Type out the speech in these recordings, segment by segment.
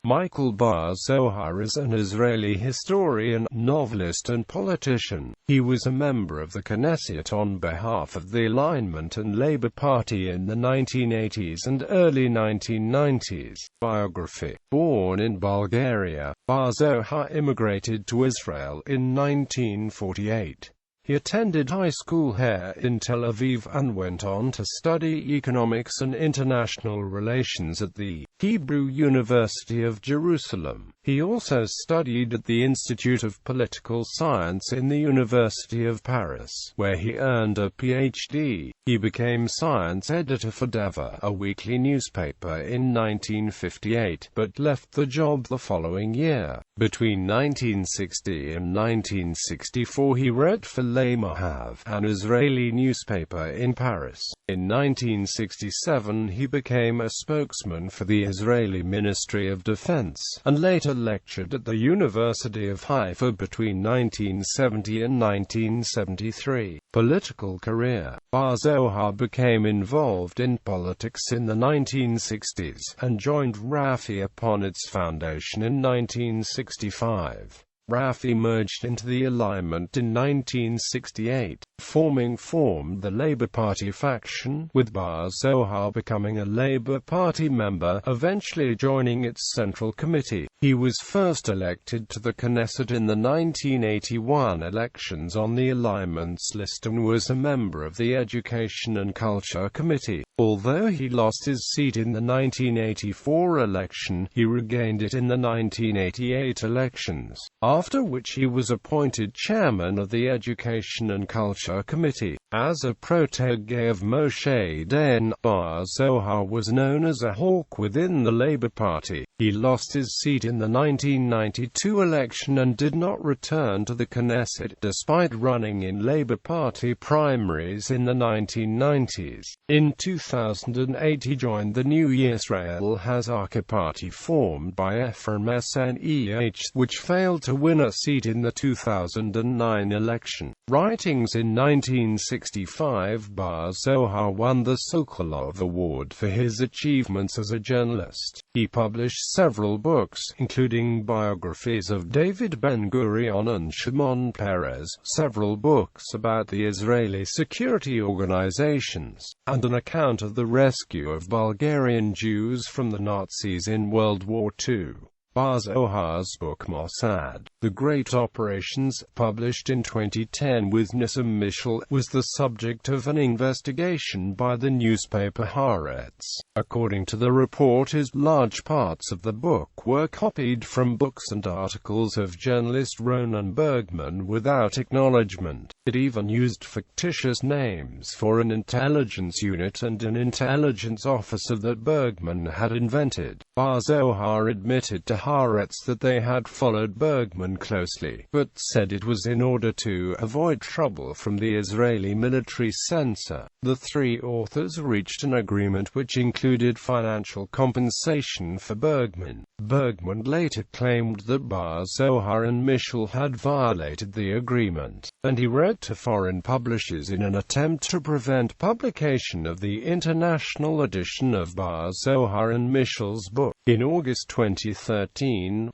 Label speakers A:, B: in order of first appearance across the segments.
A: Michael Bar-Zohar is an Israeli historian, novelist and politician. He was a member of the Knesset on behalf of the Alignment and Labour Party in the 1980s and early 1990s. Biography. Born in Bulgaria, Bar-Zohar immigrated to Israel in 1948. He attended high school here in Tel Aviv and went on to study economics and international relations at the Hebrew University of Jerusalem. He also studied at the Institute of Political Science in the University of Paris, where he earned a PhD. He became science editor for Deva, a weekly newspaper, in 1958, but left the job the following year. Between 1960 and 1964 he wrote for Le Mahav, an Israeli newspaper in Paris. In 1967 he became a spokesman for the Israeli Ministry of Defense, and later lectured at the University of Haifa between 1970 and 1973. Political career. Bar-Zohar became involved in politics in the 1960s, and joined Rafi upon its foundation in 1965. Rafi merged into the Alignment in 1968, formed the Labour Party faction, with Bar-Zohar becoming a Labour Party member, eventually joining its Central Committee. He was first elected to the Knesset in the 1981 elections on the Alignment's list and was a member of the Education and Culture Committee. Although he lost his seat in the 1984 election, he regained it in the 1988 elections, after which he was appointed chairman of the Education and Culture Committee. As a protege of Moshe Dayan, Bar-Zohar was known as a hawk within the Labour Party. He lost his seat in the 1992 election and did not return to the Knesset, despite running in Labour Party primaries in the 1990s. In 2008 he joined the new Yisrael Hazaka party formed by Ephraim Sneh, which failed to win a seat in the 2009 election. Writings. In 1965 Bar-Zohar won the Sokolov Award for his achievements as a journalist. He published several books, including biographies of David Ben-Gurion and Shimon Peres, several books about the Israeli security organizations, and an account of the rescue of Bulgarian Jews from the Nazis in World War II. Bar-Zohar's book Mossad, The Great Operations, published in 2010 with Nissim Mishal, was the subject of an investigation by the newspaper Haaretz. According to the reporters, large parts of the book were copied from books and articles of journalist Ronan Bergman without acknowledgement. It even used fictitious names for an intelligence unit and an intelligence officer that Bergman had invented. Bar-Zohar admitted to Haaretz that they had followed Bergman closely, but said it was in order to avoid trouble from the Israeli military censor. The three authors reached an agreement which included financial compensation for Bergman. Bergman later claimed that Bar-Zohar and Mishal had violated the agreement, and he wrote to foreign publishers in an attempt to prevent publication of the international edition of Bar-Zohar and Mishal's book. In August 2013,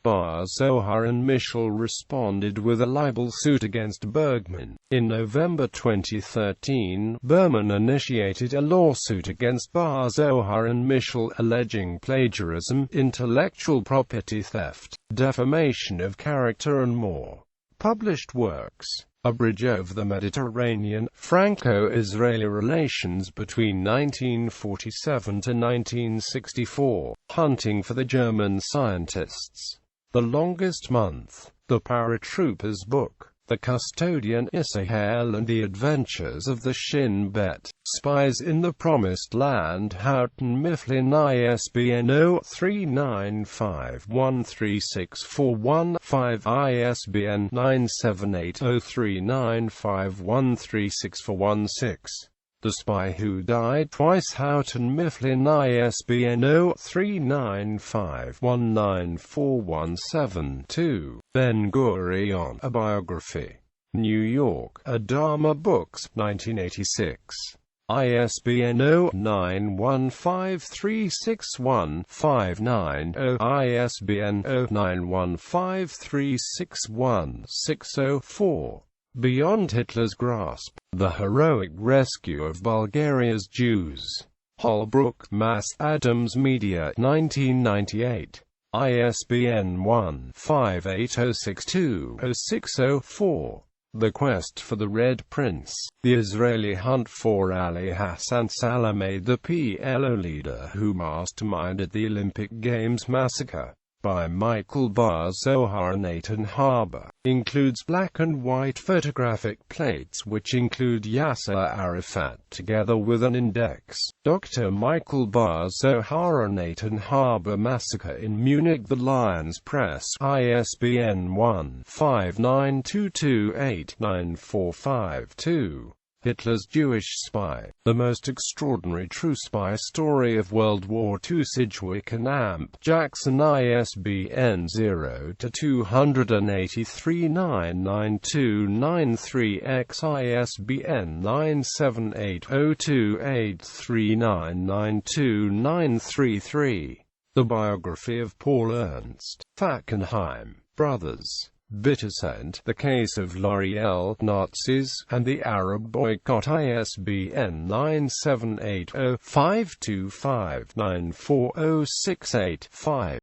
A: Bar-Zohar and Mishal responded with a libel suit against Bergman. In November 2013, Bergman initiated a lawsuit against Bar-Zohar and Mishal alleging plagiarism, intellectual property theft, defamation of character and more. Published works: A Bridge Over the Mediterranean, Franco-Israeli Relations between 1947 to 1964, Hunting for the German Scientists, The Longest Month, The Paratroopers Book, The Custodian Issachel and the Adventures of the Shin Bet, Spies in the Promised Land, Houghton Mifflin, ISBN 0395136415, ISBN 9780395136416. The Spy Who Died Twice, Houghton Mifflin, ISBN 0395194172. Ben-Gurion, A Biography. New York, Adama Books, 1986. ISBN 0915361590, ISBN 0915361604. Beyond Hitler's Grasp: The Heroic Rescue of Bulgaria's Jews. Holbrook, Mass. Adams Media, 1998. ISBN 1-58062-0604. The Quest for the Red Prince: The Israeli Hunt for Ali Hassan Salameh, the PLO leader who masterminded the Olympic Games massacre. By Michael Bar-Zohar. Nathan Harbour. Includes black and white photographic plates which include Yasser Arafat together with an index. Dr. Michael Bar-Zohar. Nathan Harbour Massacre in Munich. The Lions Press. ISBN 1-592289452. Hitler's Jewish Spy: The Most Extraordinary True Spy Story of World War II. Sidgwick and Amp. Jackson. ISBN 0-283-99293-X. ISBN 978-028399293. The Biography of Paul Ernst. Fackenheim Brothers. Bittersent, The Case of L'Oreal, Nazis, and the Arab Boycott. ISBN 978-0-525-94068-5.